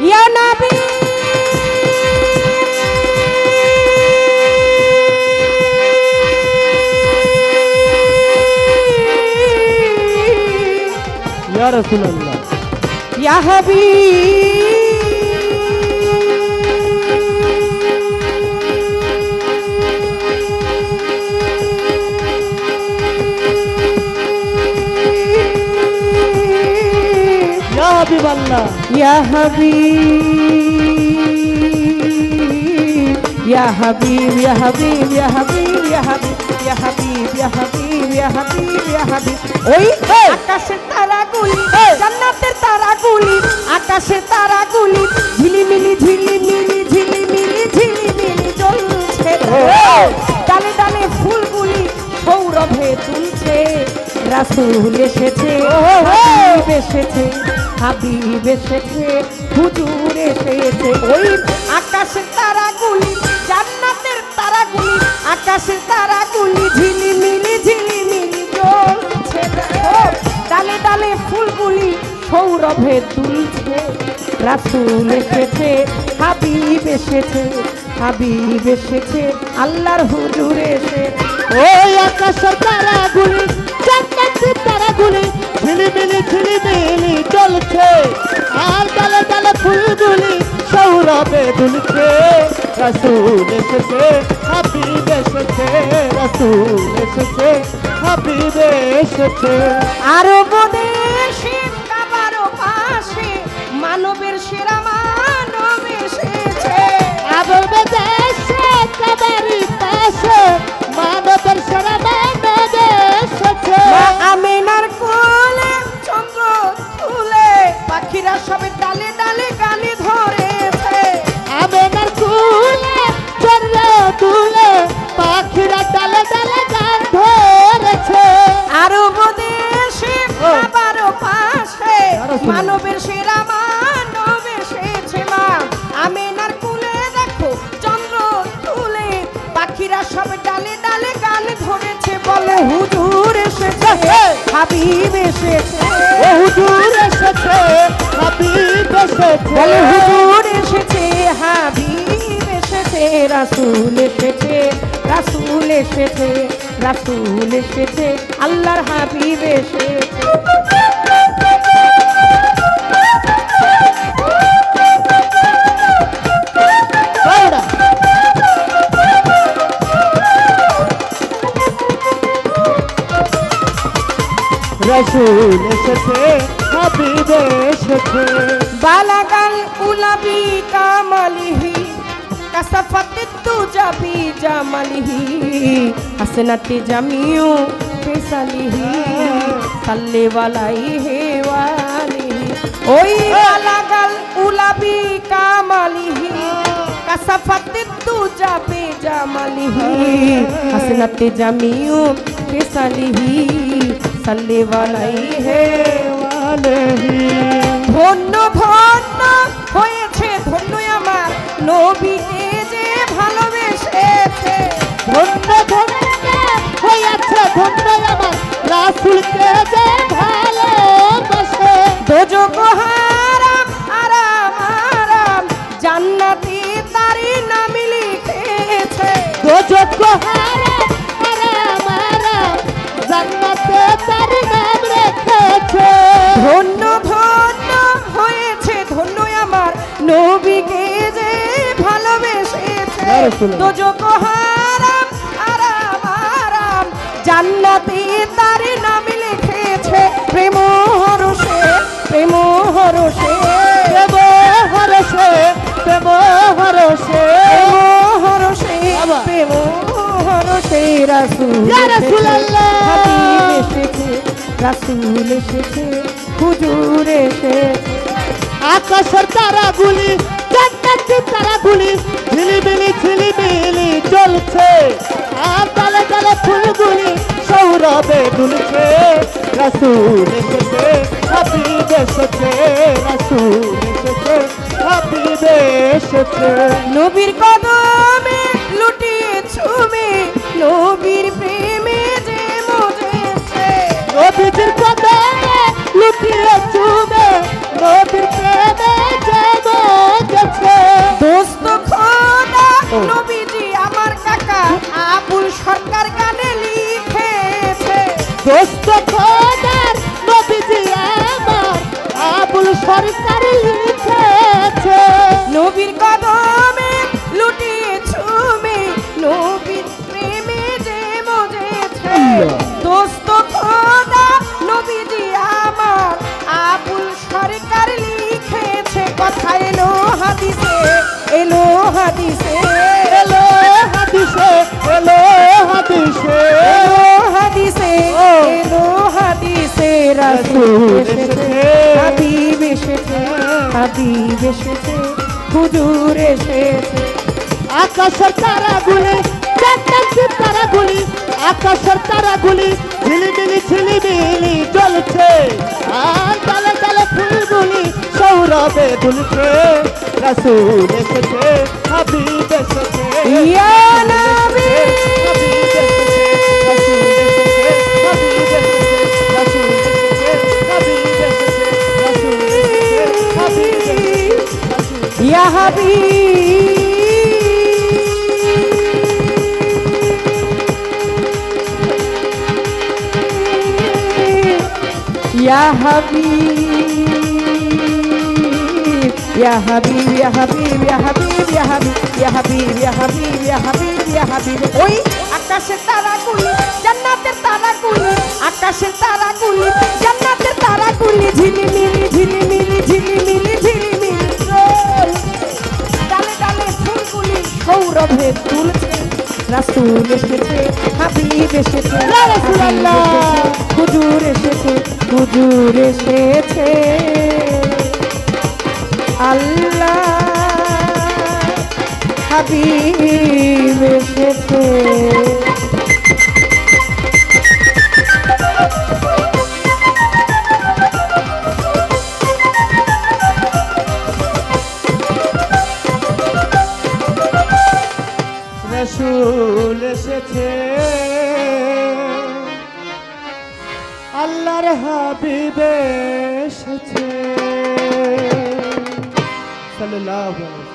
ইয়া নবী ইয়া রাসূলুল্লাহ ইয়া হাবিব ইয়া হাবিবাল্লাহ ইয়া হাবিব ইয়া হাবিব ইয়া হাবিব ইয়া হাবিব ইয়া হাবিব ইয়া হাবিব ইয়া হাবিব ইয়া হাবিব ইয়া হাবিব ওই আকাশের তারাগুলি জান্নাতের তারাগুলি আকাশের তারাগুলি ঝিলিমিলি ঝিলিমিলি ঝিলিমিলি ঝিলিমিলি জ্বলছে ডালে ডালে ফুলগুলি সৌরভে তুলছে রাসূল এসেছে হাবিব এসেছে হাবিব এসেছে হুজুর এসেছে ওই আকাশের তারাগুলি জান্নাতের তারাগুলি আকাশের তারাগুলি ঝিলিমিলি ঝিলিমিলি জ্বলছে ডালে ডালে ফুলগুলি সৌরভে তুলছে রাসূল এসেছে হাবিব এসেছে হাবিব এসেছে আল্লাহর হুজুর এসেছে ওই আকাশের তারাগুলি জান্নাতের তারাগুলি ঝিলিমিলি ঝিলিমিলি জ্বলছে আর ডালে ডালে ফুলগুলি সৌরভে দুলছে রাসূল এসেছে হাবিব এসেছে রাসূল এসেছে হাবিব এসেছে আরব দেশে কাবার পাশে মানবের সেরা মানব এসেছে আরব দেশে কাবার পাশে মানবের সেরা মানব এসেছে মা আমিনার কোলে চন্দ্র তুলে পাখিরা সবে ডালে ডালে গানে ধরেছে আমিনার কোলে চন্দ্র তুলে পাখিরা ডালে ডালে গান ধরেছে আরব দেশে কাবার পাশে মানবের সেরা মানব এসেছে মা আমিনার কোলে দেখো চন্দ্র তুলে পাখিরা সব ডালে ডালে গান ধরেছে বলে হুজুর এসেছে হাবিব এসেছে ও হুজুর এসেছে হাবিব এসেছে বলে হুজুর এসেছে হাবিব এসেছে রাসূল এসেছে রাসূল এসেছে রাসূল এসেছে আল্লাহর হাবিব এসেছে রাসূল এসেছে হাবিব এসেছে বালাগাল উলাবি কামালিহি কাসাফাত তুজাবি জামালিহি হাসনাতি জামিউ ফিসালিহি সাল্লি আলাইহি ওয়ালিহি ওই বালাগাল উলাবি কামালিহি কাসাফাত তুজাবি জামালিহি হাসনাতি জামিউ ফিসালিহি সাল্লি আলাইহি আলাইহি ধন্য ধন্য হয়েছে ধন্য আমার নবীকে যে ভালোবেসেছে ধন্য ধন্য হয়েছে ধন্য আমার রাসূলকে যে ভালোবাসে দোজখ হারাম আরাম আরাম জান্নাতে তারি নাম লিখেছে দোজখ হারাম আরাম আরাম জান্নাতে তার নাম রেখেছে ধন্য ধন্য হয়েছে ধন্য আমার নবীকে যে ভালোবেসেছে ইয়া রাসূলুল্লাহ। দোজখ হারাম আরাম আরাম জান্নাতে তার নাম লিখেছে প্রেম হরষে প্রেম হরষে প্রেম হরষে প্রেম হরষে প্রেম হরষে বাবা। প্রেম হরষে রাসূল ইয়া রাসূলুল্লাহ। হাবিব এসেছে রাসূল এসেছে হুজুর এসেছে আকাশের তারাগুলি জান্নাতের তারাগুলি ঝিলিমিলি ঝিলিমিলি জ্বলছে আর ডালে ডালে ফুলগুলি সৌরভে দুলছে রাসূল এসেছে হাবিব এসেছে রাসূল এসেছে হাবিব এসেছে নবীর কদমে লুটিয়ে ছুমে নবীর প্রেমে যে মজেছে নবীজির কদমে লুটিয়ে চুমে নবীর প্রেমে যে কথা এলো হাদিসে, এলো হাদিসে, এলো হাদিসে, এলো হাদিসে, এলো হাদিসে, এলো হাদিসে, রাসূল এসেছে, হাবিব এসেছে, হাবিব এসেছে, হুজুর এসেছে। আকাশের তারাগুলি, জান্নাতের তারাগুলি, আকাশের তারাগুলি ঝিলিমিলি ঝিলিমিলি জ্বলছে, আর ডালে ডালে ফুলগুলি সৌরভে দুলছে। রাসূল এসেছে, হাবিব এসেছে, ইয়া নবী, ইয়া হাবিব, ইয়া হাবিব, ইয়া হাবিব, ইয়া হাবিব, ইয়া হাবিব, ইয়া হাবিব, ইয়া হাবিব, ইয়া হাবিব, ইয়া হাবিব, ইয়া হাবিব। ওই আকাশের তারাগুলি, জান্নাতের তারাগুলি, আকাশের তারাগুলি, জান্নাতের তারাগুলি, ঝিলিমিলি ঝিলিমিলি ঝিলিমিলি ঝিলিমিলি রোল। ডালে ডালে ফুলগুলি সৌরভে তুলছে। রাসূল এসেছে, হাবিব এসেছে, ইয়া রাসূলুল্লাহ। হুজুর এসেছে, হুজুর এসেছে, আল্লাহ হাবিব এসেছে। রাসূল এসেছে, আল্লাহর হাবিব এসেছে, সাল্লাল্লাহু আলাইহি